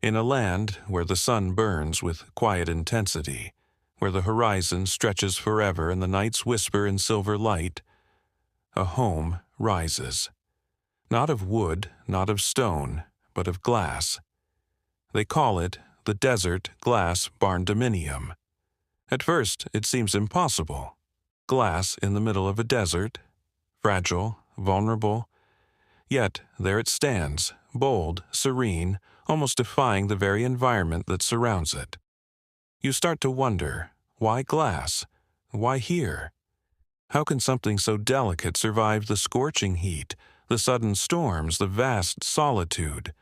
In a land where the sun burns with quiet intensity, where the horizon stretches forever and the nights whisper in silver light, a home rises. Not of wood, not of stone, but of glass. They call it the Desert Glass Barndominium. At first, it seems impossible. Glass in the middle of a desert, fragile, vulnerable. Yet there it stands, bold, serene, almost defying the very environment that surrounds it. You start to wonder, why glass? Why here? How can something so delicate survive the scorching heat, the sudden storms, the vast solitude?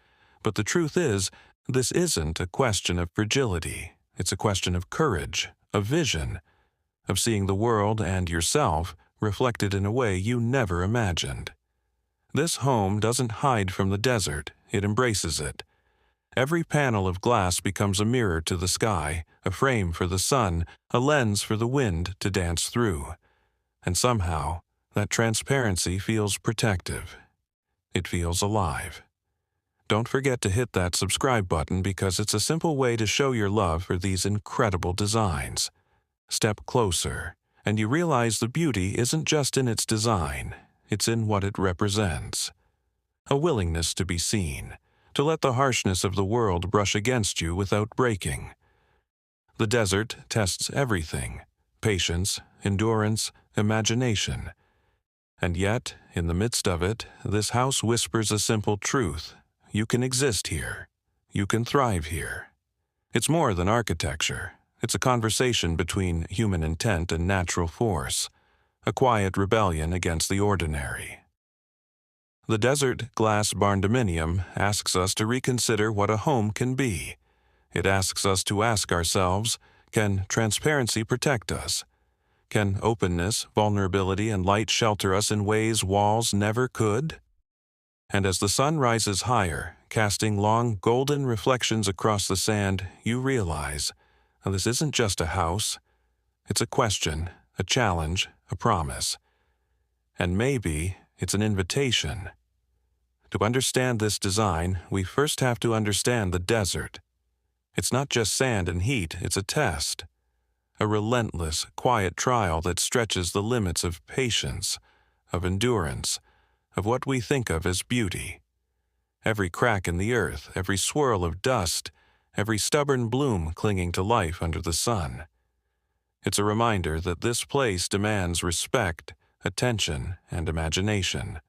But the truth is, this isn't a question of fragility. It's a question of courage, of vision, of seeing the world and yourself reflected in a way you never imagined. This home doesn't hide from the desert, it embraces it. Every panel of glass becomes a mirror to the sky, a frame for the sun, a lens for the wind to dance through. And somehow, that transparency feels protective. It feels alive. Don't forget to hit that subscribe button because it's a simple way to show your love for these incredible designs. Step closer, and you realize the beauty isn't just in its design, it's in what it represents. A willingness to be seen, to let the harshness of the world brush against you without breaking. The desert tests everything: patience, endurance, imagination. And yet, in the midst of it, this house whispers a simple truth. You can exist here. You can thrive here. It's more than architecture. It's a conversation between human intent and natural force, a quiet rebellion against the ordinary. The Desert Glass Barndominium asks us to reconsider what a home can be. It asks us to ask ourselves, can transparency protect us? Can openness, vulnerability, and light shelter us in ways walls never could? And as the sun rises higher, casting long golden reflections across the sand, you realize, this isn't just a house. It's a question, a challenge, a promise. And maybe it's an invitation. To understand this design, we first have to understand the desert. It's not just sand and heat, it's a test. A relentless, quiet trial that stretches the limits of patience, of endurance, of what we think of as beauty. Every crack in the earth, every swirl of dust, every stubborn bloom clinging to life under the sun. It's a reminder that this place demands respect, attention, and imagination.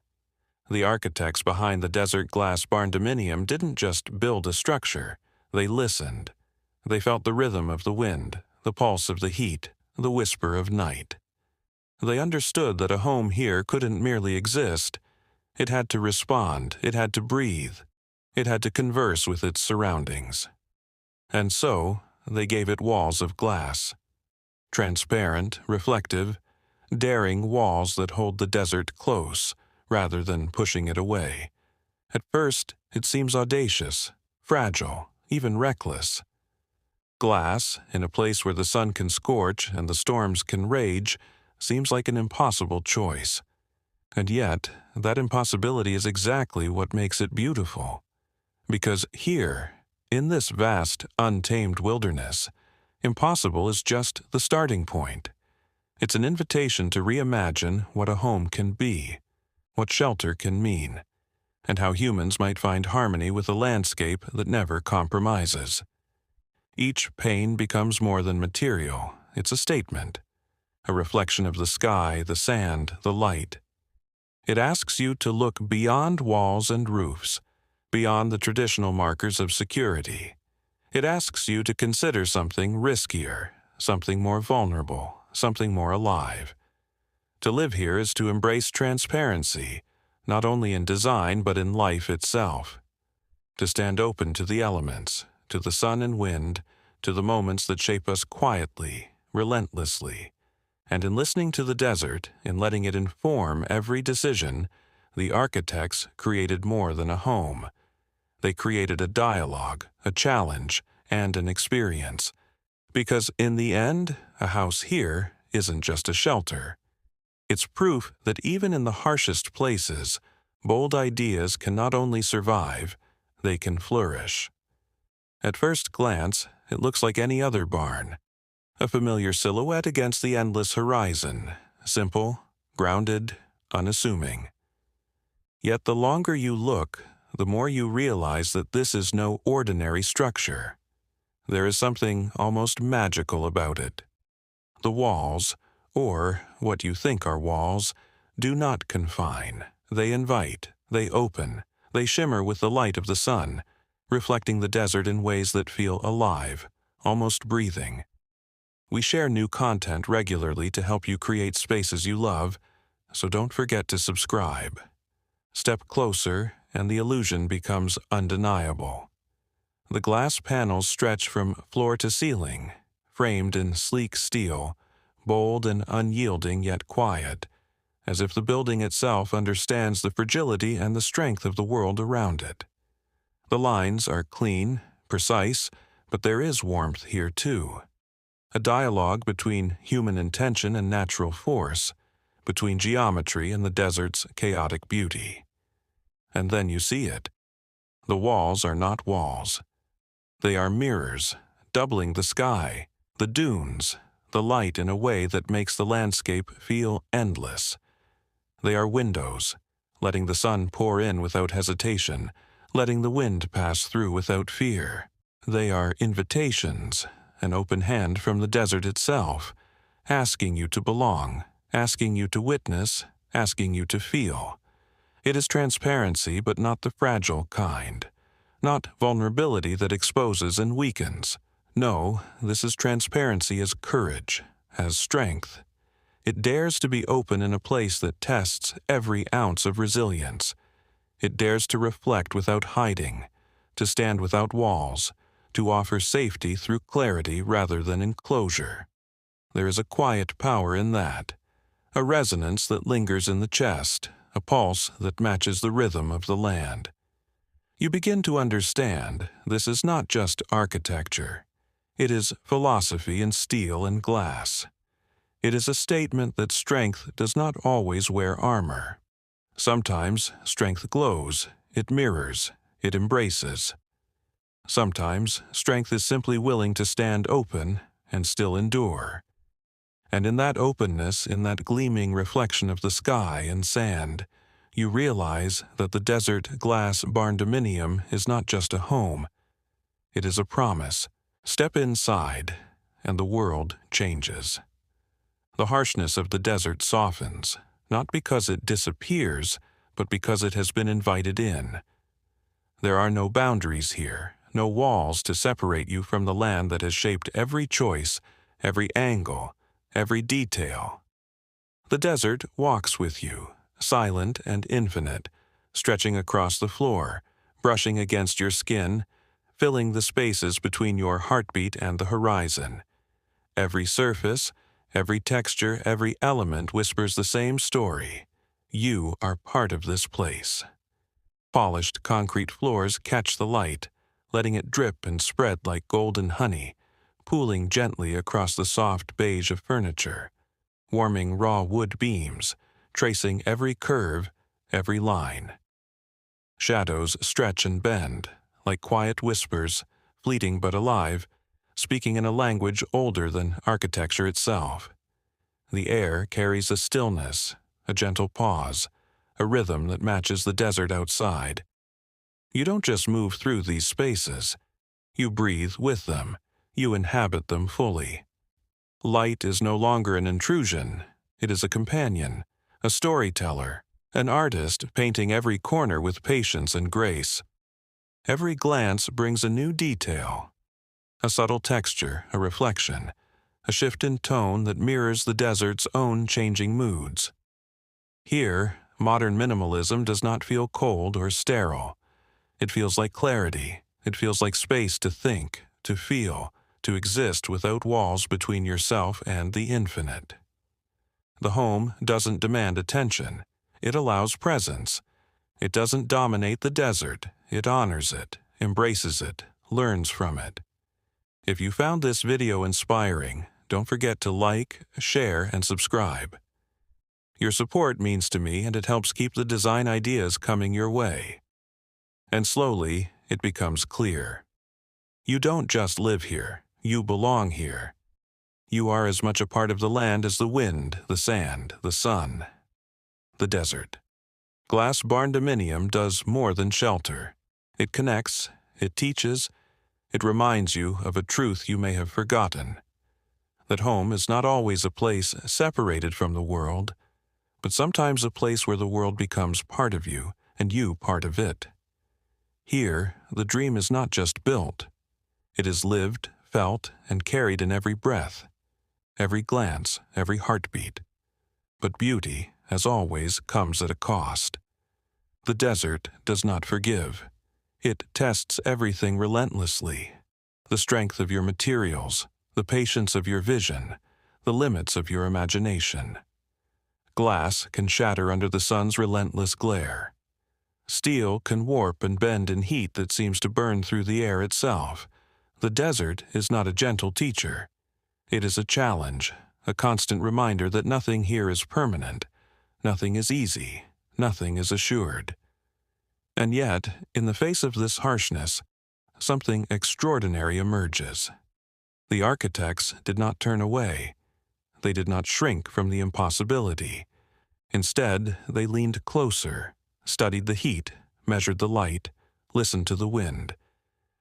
The architects behind the Desert Glass Barndominium didn't just build a structure, they listened. They felt the rhythm of the wind, the pulse of the heat, the whisper of night. They understood that a home here couldn't merely exist. It had to respond, it had to breathe, it had to converse with its surroundings. And so, they gave it walls of glass. Transparent, reflective, daring walls that hold the desert close, rather than pushing it away. At first, it seems audacious, fragile, even reckless. Glass, in a place where the sun can scorch and the storms can rage, seems like an impossible choice. And yet, that impossibility is exactly what makes it beautiful. Because here, in this vast, untamed wilderness, impossible is just the starting point. It's an invitation to reimagine what a home can be, what shelter can mean, and how humans might find harmony with a landscape that never compromises. Each pane becomes more than material, it's a statement, a reflection of the sky, the sand, the light. It asks you to look beyond walls and roofs, beyond the traditional markers of security. It asks you to consider something riskier, something more vulnerable, something more alive. To live here is to embrace transparency, not only in design but in life itself. To stand open to the elements, to the sun and wind, to the moments that shape us quietly, relentlessly. And in listening to the desert, in letting it inform every decision, the architects created more than a home. They created a dialogue, a challenge, and an experience. Because in the end, a house here isn't just a shelter. It's proof that even in the harshest places, bold ideas can not only survive, they can flourish. At first glance, it looks like any other barn. A familiar silhouette against the endless horizon, simple, grounded, unassuming. Yet the longer you look, the more you realize that this is no ordinary structure. There is something almost magical about it. The walls, or what you think are walls, do not confine. They invite, they open, they shimmer with the light of the sun, reflecting the desert in ways that feel alive, almost breathing. We share new content regularly to help you create spaces you love, so don't forget to subscribe. Step closer, and the illusion becomes undeniable. The glass panels stretch from floor to ceiling, framed in sleek steel, bold and unyielding yet quiet, as if the building itself understands the fragility and the strength of the world around it. The lines are clean, precise, but there is warmth here too. A dialogue between human intention and natural force, between geometry and the desert's chaotic beauty. And then you see it. The walls are not walls. They are mirrors, doubling the sky, the dunes, the light in a way that makes the landscape feel endless. They are windows, letting the sun pour in without hesitation, letting the wind pass through without fear. They are invitations, an open hand from the desert itself, asking you to belong, asking you to witness, asking you to feel. It is transparency, but not the fragile kind. Not vulnerability that exposes and weakens. No, this is transparency as courage, as strength. It dares to be open in a place that tests every ounce of resilience. It dares to reflect without hiding, to stand without walls, to offer safety through clarity rather than enclosure. There is a quiet power in that, a resonance that lingers in the chest, a pulse that matches the rhythm of the land. You begin to understand this is not just architecture. It is philosophy in steel and glass. It is a statement that strength does not always wear armor. Sometimes strength glows, it mirrors, it embraces. Sometimes strength is simply willing to stand open and still endure. And in that openness, in that gleaming reflection of the sky and sand, you realize that the Desert Glass Barndominium is not just a home. It is a promise. Step inside, and the world changes. The harshness of the desert softens, not because it disappears, but because it has been invited in. There are no boundaries here, no walls to separate you from the land that has shaped every choice, every angle, every detail. The desert walks with you, silent and infinite, stretching across the floor, brushing against your skin, filling the spaces between your heartbeat and the horizon. Every surface, every texture, every element whispers the same story. You are part of this place. Polished concrete floors catch the light, letting it drip and spread like golden honey, pooling gently across the soft beige of furniture, warming raw wood beams, tracing every curve, every line. Shadows stretch and bend, like quiet whispers, fleeting but alive, speaking in a language older than architecture itself. The air carries a stillness, a gentle pause, a rhythm that matches the desert outside. You don't just move through these spaces. You breathe with them. You inhabit them fully. Light is no longer an intrusion. It is a companion, a storyteller, an artist painting every corner with patience and grace. Every glance brings a new detail, a subtle texture, a reflection, a shift in tone that mirrors the desert's own changing moods. Here, modern minimalism does not feel cold or sterile. It feels like clarity. It feels like space to think, to feel, to exist without walls between yourself and the infinite. The home doesn't demand attention. It allows presence. It doesn't dominate the desert. It honors it, embraces it, learns from it. If you found this video inspiring, don't forget to like, share, and subscribe. Your support means to me, and it helps keep the design ideas coming your way. And slowly, it becomes clear. You don't just live here, you belong here. You are as much a part of the land as the wind, the sand, the sun, the desert. Glass barndominium does more than shelter. It connects, it teaches, it reminds you of a truth you may have forgotten. That home is not always a place separated from the world, but sometimes a place where the world becomes part of you and you part of it. Here, the dream is not just built. It is lived, felt, and carried in every breath, every glance, every heartbeat. But beauty, as always, comes at a cost. The desert does not forgive. It tests everything relentlessly. The strength of your materials, the patience of your vision, the limits of your imagination. Glass can shatter under the sun's relentless glare. Steel can warp and bend in heat that seems to burn through the air itself. The desert is not a gentle teacher. It is a challenge, a constant reminder that nothing here is permanent, nothing is easy, nothing is assured. And yet, in the face of this harshness, something extraordinary emerges. The architects did not turn away. They did not shrink from the impossibility. Instead, they leaned closer, studied the heat, measured the light, listened to the wind.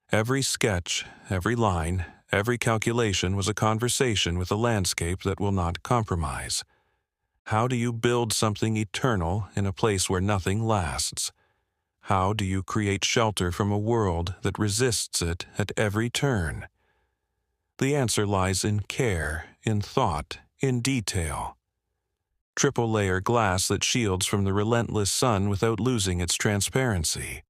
Every sketch, every line, every calculation was a conversation with a landscape that will not compromise. How do you build something eternal in a place where nothing lasts? How do you create shelter from a world that resists it at every turn? The answer lies in care, in thought, in detail. Triple-layer glass that shields from the relentless sun without losing its transparency.